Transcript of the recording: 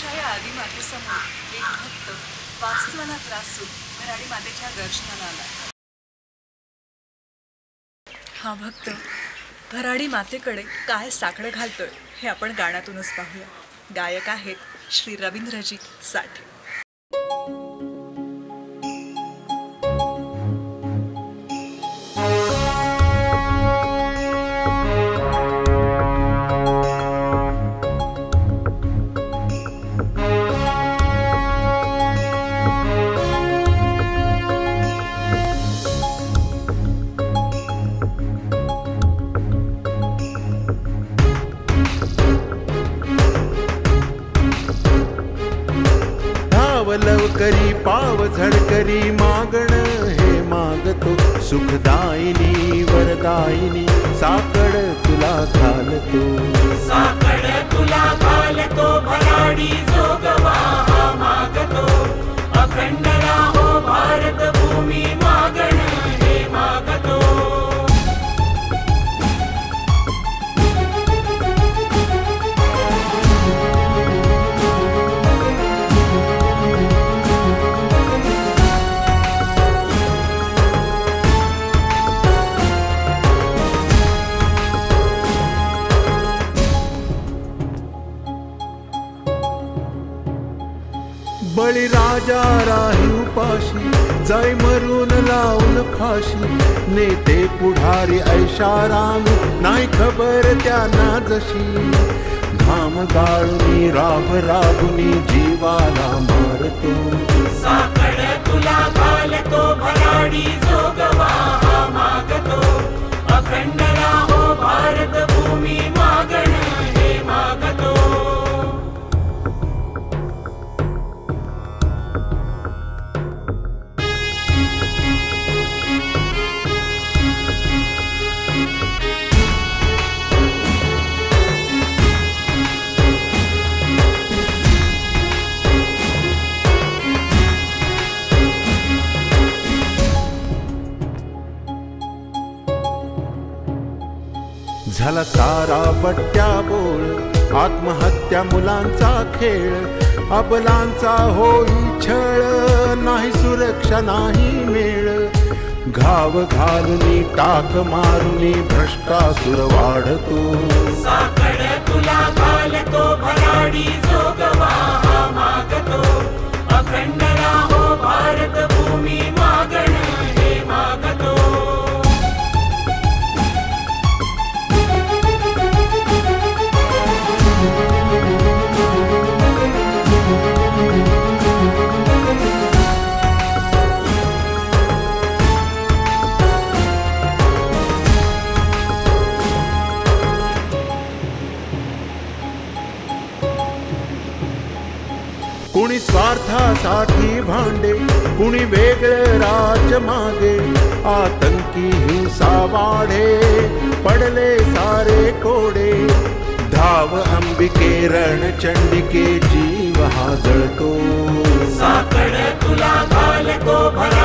अशा या आदी मातेसमोर एक भक्त वास्तवाला त्रासून भराडी मातेच्या दर्शनाला आला. हा भक्त भराडी मातेकडे काय साकडं घालतोय हे आपण गाण्यातूनच पाहूया. गायक आहेत श्री रवींद्रजी साठे. लवकरी पाव झडकरी मागण हे मागतो सुखदायिनी वरदायिनी साकड तुला घालतो. साकड तुला घालतो भराडी जोगवा हा मागतो. अखंड राहो भारत भूमी मागण हे मागतो. बळीराजा राही उपाशी जाय मरून लावून फाशी. नेते पुढारी ऐशारामी नाही खबर त्यांना जशी. घाम गाळूनी राब राबुनी जीवाला मारतो. साकड तुला घालतो भराडी जोगवा हा मागतो. अखंड राहो भारत भूमी मागण हे मागतो. झाला सारा बट्ट्या बोळ आत्महत्या मुलांचा खेळ. अबलांचा होई छळ नाही सुरक्षा नाही मेळ. घाव घालूनी टाक मारुनी भ्रष्टासुर वाढतो. साकड तुला घालतो भराडी जोगवा हा मागतो. अखंड राहो भारत भूमी मागण हे मागतो. कुणी स्वार्थासाठी भांडे कुणी वेगळं राज मागे. आतंकी हिंसा वाढे पडले सारे कोडे. धाव अंबिके रणचंडिके जीव हा जळतो. साकड तुला घालतो भराडी